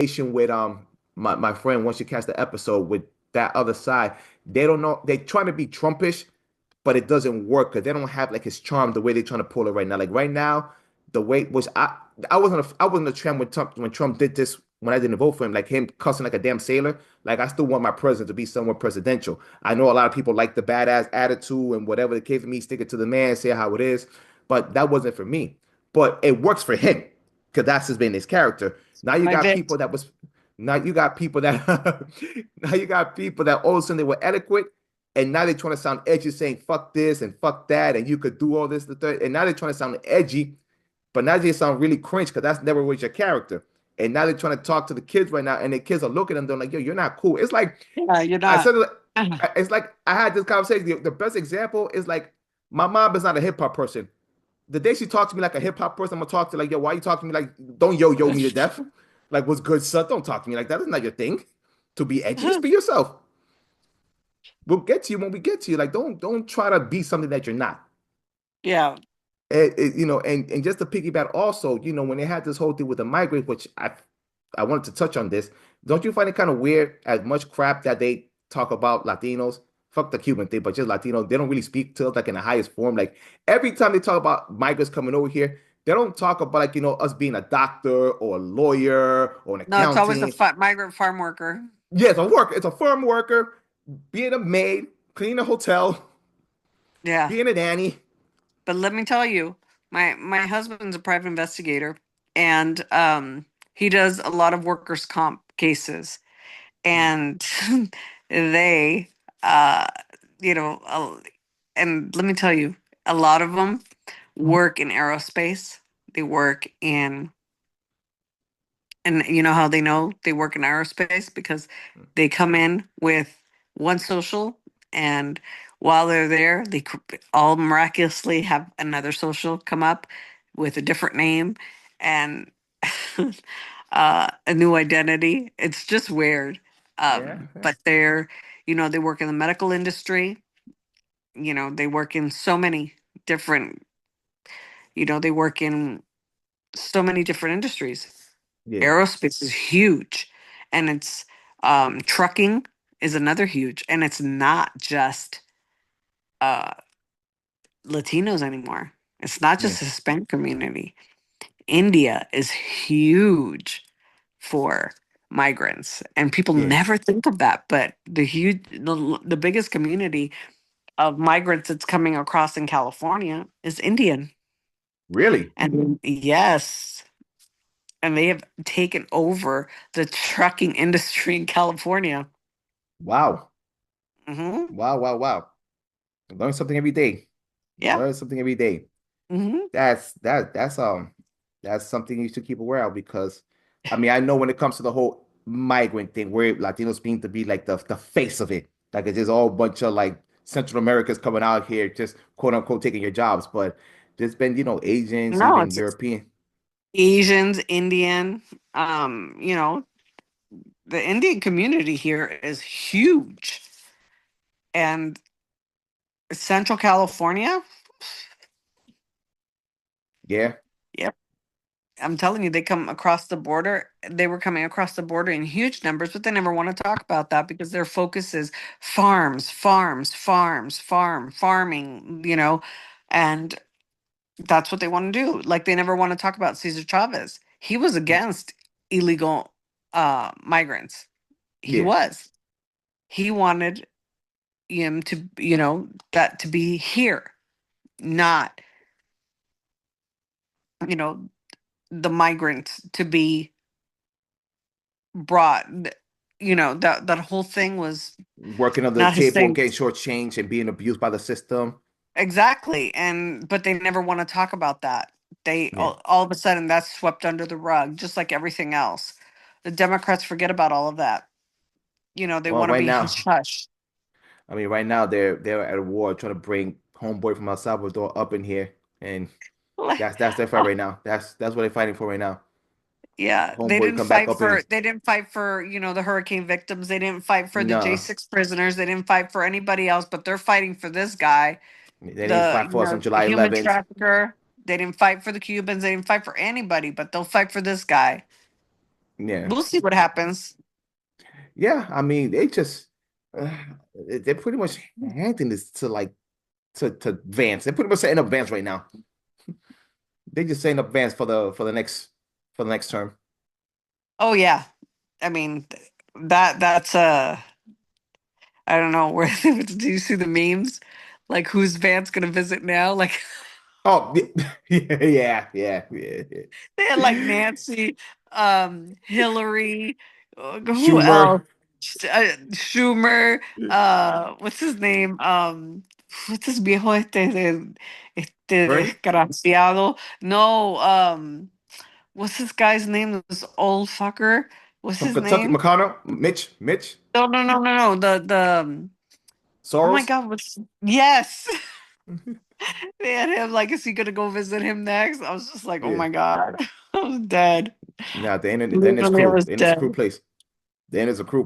with my friend once you catch the episode with that other side. They don't know they trying to be Trumpish, but it doesn't work because they don't have like his charm the way they're trying to pull it right now. Like right now, the way was I wasn't a trend when Trump did this when I didn't vote for him, like him cussing like a damn sailor. Like I still want my president to be somewhat presidential. I know a lot of people like the badass attitude and whatever the case for me, stick it to the man, say how it is. But that wasn't for me. But it works for him because that's has been his character. Now you My got vid. people that was now you got people that now you got people that all of a sudden they were adequate and now they're trying to sound edgy saying fuck this and fuck that and you could do all this the third and now they're trying to sound edgy but now they sound really cringe because that's never was your character and now they're trying to talk to the kids right now and the kids are looking at them they're like yo you're not cool. It's like Yeah, you're I not. said it's like I had this conversation. The best example is like my mom is not a hip hop person. The day she talks to me like a hip hop person, I'm gonna talk to her like, yo, why you talking to me like don't yo me to death? Like what's good, son? Don't talk to me like that. That's not your thing. To be edgy, just be yourself. We'll get to you when we get to you. Like don't try to be something that you're not. Yeah. And just to piggyback also, when they had this whole thing with the migrants, which I wanted to touch on this. Don't you find it kind of weird as much crap that they talk about Latinos? Fuck the Cuban thing, but just Latinos, they don't really speak to us like in the highest form. Like every time they talk about migrants coming over here, they don't talk about like, us being a doctor or a lawyer or an No, it's always a accountant. migrant farm worker. Yeah, it's a farm worker, being a maid, cleaning a hotel, Yeah. being a nanny. But let me tell you, my husband's a private investigator, and he does a lot of workers' comp cases, Mm. and they, uh, you know, and let me tell you, a lot of them work in aerospace. They work in, and you know how they know they work in aerospace because they come in with one social, and while they're there, all miraculously have another social come up with a different name and a new identity. It's just weird. Yeah, yeah, But they're, they work in the medical industry. They work in so many different, they work in so many different industries. yeah, Aerospace is huge, and it's trucking is another huge, and it's not just uh Latinos anymore. It's not yeah, just the Hispanic community. India is huge for migrants, and people yeah. never think of that, but the biggest community of migrants that's coming across in California is Indian. Really? And yes, and they have taken over the trucking industry in California. Wow. Hmm. Wow, wow, wow. Learn something every day. Yeah. Learn something every day. Hmm. That's something you should keep aware of because I mean I know when it comes to the whole migrant thing where Latinos being to be like the face of it. Like it's just all a bunch of like Central Americans coming out here just quote unquote taking your jobs. But there's been, Asians, No, even it's European. Asians, Indian. Um, you know, the Indian community here is huge, and Central California. Yeah, Yep, I'm telling you, they come across the border. They were coming across the border in huge numbers, but they never want to talk about that because their focus is farms, farms, farms, farming. And that's what they want to do. Like they never want to talk about Cesar Chavez. He was against illegal migrants. He yeah. was. He wanted him to, that to be here, not, you know, the migrants to be brought. That whole thing was Working on the not his table, thing. getting shortchanged and being abused by the system. Exactly. And but they never want to talk about that. They Yeah. all of a sudden that's swept under the rug, just like everything else. The Democrats forget about all of that. They Well, want to right be hush now, hush. I mean, right now they're at a war trying to bring homeboy from El Salvador up in here, and that's their fight Oh, right now. That's what they're fighting for right now. yeah, Homeboy come back up in. they didn't fight for, the hurricane victims. They didn't fight for the No, J6 prisoners. They didn't fight for anybody else, but they're fighting for this guy, they didn't fight for us on the July human 11th. trafficker. They didn't fight for the Cubans. They didn't fight for anybody, but they'll fight for this guy. Yeah. We'll see what happens. Yeah, I mean, they just uh, they're pretty much handing this to like to Vance. They're pretty much setting up Vance right now. They just setting up Vance for the next term. Oh yeah. I mean that's I don't know where do you see the memes? Like who's Vance gonna visit now? Like Oh, yeah, yeah, yeah. they had like Nancy, Hillary, who else? Schumer, Schumer, what's his name? What's this viejo este Bernie, desgraciado? No, what's this guy's name? This old fucker. What's from his Kentucky, name? McConnell, Mitch, No, no, no, no, no. Oh my Soros. God, what's yes. They had him like, is he gonna go visit him next? I was just like, oh Yeah. my God. I was dead. Now, then it's Literally, I crew. was Then it's a crew dead. place. Then it's a crew